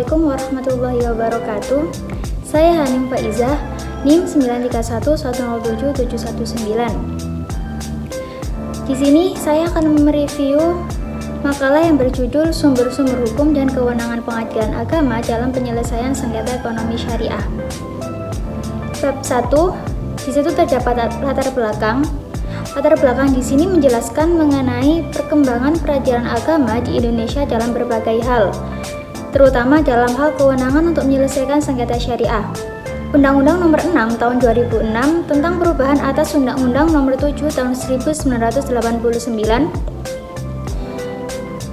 Assalamualaikum warahmatullahi wabarakatuh. Saya Hanim Faizah, NIM 931107719. Di sini saya akan mereview makalah yang berjudul Sumber-sumber hukum dan kewenangan pengadilan agama dalam penyelesaian sengketa ekonomi syariah. Bab 1, di situ terdapat latar belakang. Latar belakang di sini menjelaskan mengenai perkembangan peradilan agama di Indonesia dalam berbagai hal, terutama dalam hal kewenangan untuk menyelesaikan sengketa syariah. Undang-Undang Nomor 6 Tahun 2006 tentang perubahan atas Undang-Undang Nomor 7 Tahun 1989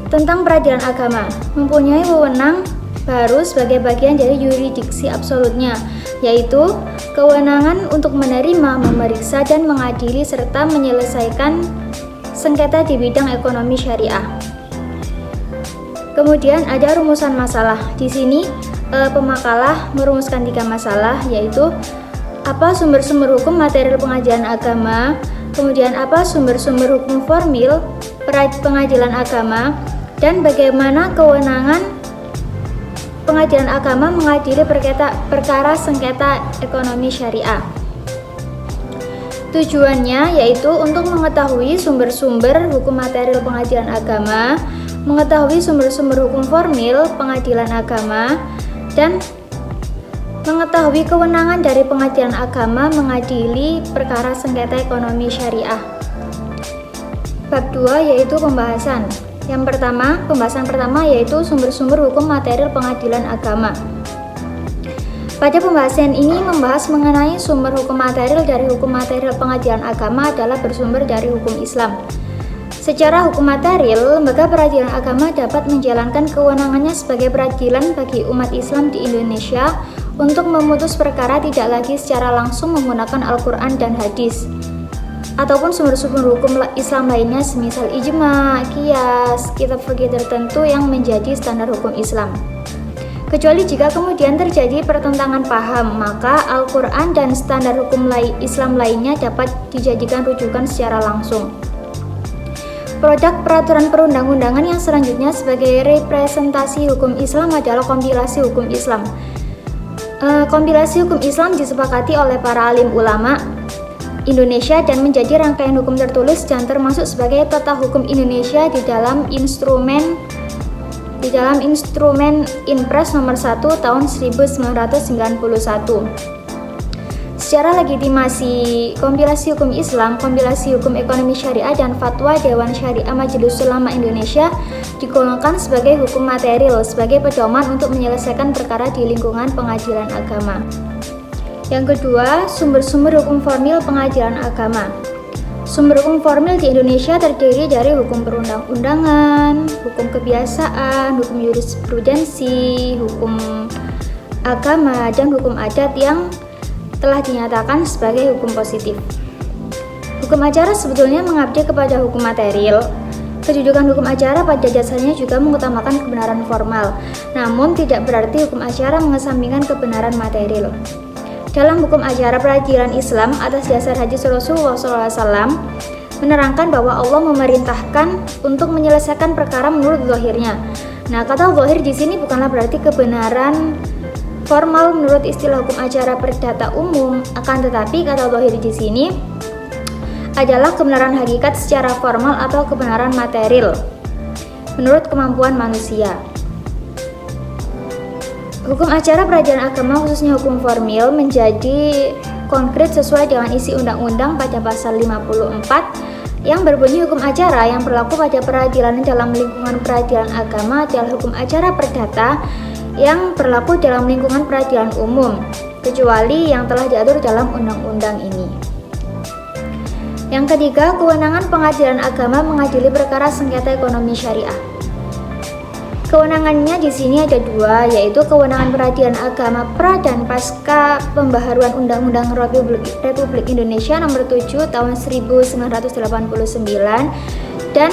tentang peradilan agama mempunyai wewenang baru sebagai bagian dari yurisdiksi absolutnya, yaitu kewenangan untuk menerima, memeriksa, dan mengadili serta menyelesaikan sengketa di bidang ekonomi syariah. Kemudian ada rumusan masalah. Di sini pemakalah merumuskan 3 masalah, yaitu apa sumber-sumber hukum material pengadilan agama, kemudian apa sumber-sumber hukum formil pengadilan agama, dan bagaimana kewenangan pengadilan agama mengadili perkara sengketa ekonomi syariah. Tujuannya yaitu untuk mengetahui sumber-sumber hukum material pengadilan agama, mengetahui sumber-sumber hukum formil pengadilan agama, dan mengetahui kewenangan dari pengadilan agama mengadili perkara sengketa ekonomi syariah. Bab 2 yaitu pembahasan. Pembahasan pertama yaitu sumber-sumber hukum material pengadilan agama. Pada pembahasan ini membahas mengenai sumber hukum material dari hukum material pengadilan agama adalah bersumber dari hukum Islam. Secara hukum material, lembaga peradilan agama dapat menjalankan kewenangannya sebagai peradilan bagi umat Islam di Indonesia untuk memutus perkara tidak lagi secara langsung menggunakan Al-Quran dan hadis, ataupun sumber-sumber hukum Islam lainnya semisal ijma, qiyas, kitab fikih tertentu yang menjadi standar hukum Islam. Kecuali jika kemudian terjadi pertentangan paham, maka Al-Quran dan standar hukum Islam lainnya dapat dijadikan rujukan secara langsung. Produk peraturan perundang-undangan yang selanjutnya sebagai representasi hukum Islam adalah kompilasi hukum Islam. Kompilasi hukum Islam disepakati oleh para alim ulama Indonesia dan menjadi rangkaian hukum tertulis dan termasuk sebagai tata hukum Indonesia di dalam instrumen Inpres Nomor 1 Tahun 1991. Secara legitimasi kompilasi hukum Islam, kompilasi hukum ekonomi syariah, dan fatwa Dewan Syariah Majelis Ulama Indonesia digolongkan sebagai hukum material sebagai pedoman untuk menyelesaikan perkara di lingkungan pengadilan agama. Yang kedua, sumber-sumber hukum formil pengadilan agama. Sumber hukum formil di Indonesia terdiri dari hukum perundang-undangan, hukum kebiasaan, hukum jurisprudensi, hukum agama, dan hukum adat yang telah dinyatakan sebagai hukum positif. Hukum acara sebetulnya mengabdi kepada hukum material. Kedudukan hukum acara pada dasarnya juga mengutamakan kebenaran formal, namun tidak berarti hukum acara mengesampingkan kebenaran material. Dalam hukum acara peradilan Islam atas dasar hadis Rasulullah SAW menerangkan bahwa Allah memerintahkan untuk menyelesaikan perkara menurut zahirnya. Nah, kata zahir di sini bukanlah berarti kebenaran formal menurut istilah hukum acara perdata umum, akan tetapi kata zahir di sini adalah kebenaran hakikat secara formal atau kebenaran material menurut kemampuan manusia. Hukum acara peradilan agama khususnya hukum formil menjadi konkret sesuai dengan isi undang-undang pada pasal 54 yang berbunyi hukum acara yang berlaku pada peradilan dalam lingkungan peradilan agama adalah hukum acara perdata yang berlaku dalam lingkungan peradilan umum, kecuali yang telah diatur dalam undang-undang ini. Yang ketiga, kewenangan pengadilan agama mengadili perkara sengketa ekonomi syariah. Kewenangannya di sini ada 2, yaitu kewenangan peradilan agama pra dan pasca pembaharuan Undang-Undang Republik Indonesia Nomor 7 Tahun 1989 dan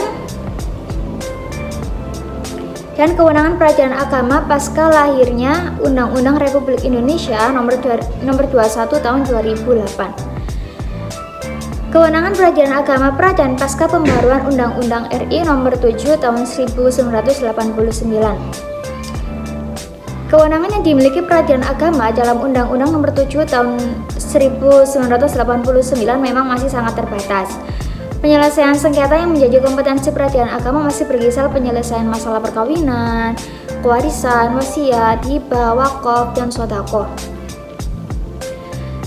kewenangan peradilan agama pasca lahirnya Undang-Undang Republik Indonesia Nomor 21 Tahun 2008. Kewenangan peradilan agama pra dan pasca pembaruan Undang-Undang RI Nomor 7 Tahun 1989. Kewenangan yang dimiliki peradilan agama dalam Undang-Undang Nomor 7 Tahun 1989 memang masih sangat terbatas. Penyelesaian sengketa yang menjadi kompetensi peradilan agama masih berkisar penyelesaian masalah perkawinan, pewarisan, wasiat, hibah, wakaf, dan sedekah.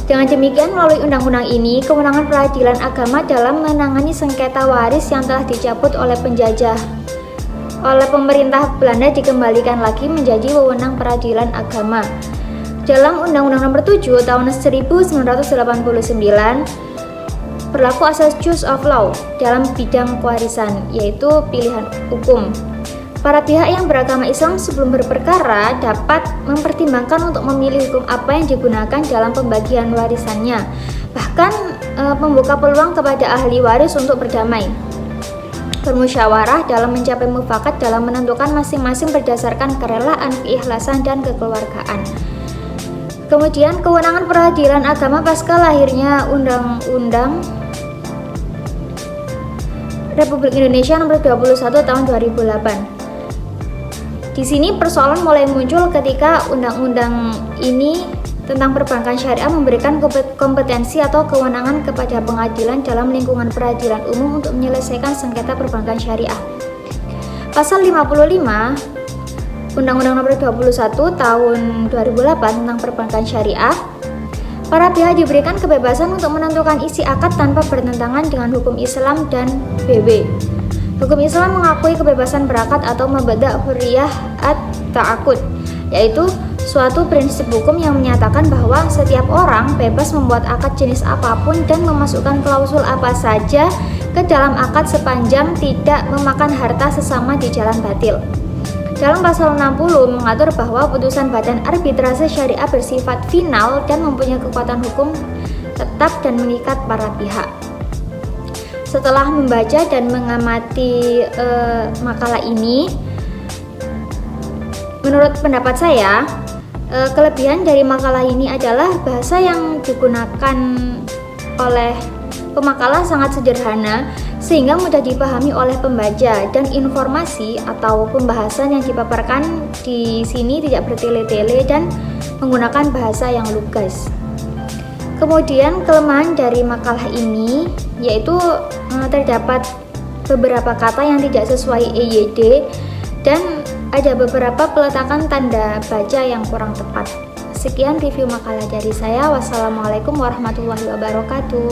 Dengan demikian, melalui undang-undang ini, kewenangan peradilan agama dalam menangani sengketa waris yang telah dicabut oleh penjajah oleh pemerintah Belanda dikembalikan lagi menjadi wewenang peradilan agama. Dalam Undang-Undang Nomor 7 Tahun 1989 berlaku asas choice of law dalam bidang pewarisan, yaitu pilihan hukum. Para pihak yang beragama Islam sebelum berperkara dapat mempertimbangkan untuk memilih hukum apa yang digunakan dalam pembagian warisannya, bahkan membuka peluang kepada ahli waris untuk berdamai, bermusyawarah dalam mencapai mufakat dalam menentukan masing-masing berdasarkan kerelaan, keikhlasan, dan kekeluargaan. Kemudian kewenangan peradilan agama pasca lahirnya Undang-Undang Republik Indonesia Nomor 21 Tahun 2008. Di sini persoalan mulai muncul ketika undang-undang ini tentang perbankan syariah memberikan kompetensi atau kewenangan kepada pengadilan dalam lingkungan peradilan umum untuk menyelesaikan sengketa perbankan syariah. Pasal 55 Undang-Undang Nomor 21 Tahun 2008 tentang perbankan syariah, para pihak diberikan kebebasan untuk menentukan isi akad tanpa bertentangan dengan hukum Islam dan BW. Hukum Islam mengakui kebebasan berakad atau mabda' hurriyah at-ta'aqud, yaitu suatu prinsip hukum yang menyatakan bahwa setiap orang bebas membuat akad jenis apapun dan memasukkan klausul apa saja ke dalam akad sepanjang tidak memakan harta sesama di jalan batil. Dalam pasal 60 mengatur bahwa putusan badan arbitrase syariah bersifat final dan mempunyai kekuatan hukum tetap dan mengikat para pihak. Setelah membaca dan mengamati makalah ini, menurut pendapat saya, kelebihan dari makalah ini adalah bahasa yang digunakan oleh pemakalah sangat sederhana sehingga mudah dipahami oleh pembaca, dan informasi atau pembahasan yang dipaparkan di sini tidak bertele-tele dan menggunakan bahasa yang lugas. Kemudian kelemahan dari makalah ini yaitu terdapat beberapa kata yang tidak sesuai EYD dan ada beberapa peletakan tanda baca yang kurang tepat. Sekian review makalah dari saya. Wassalamualaikum warahmatullahi wabarakatuh.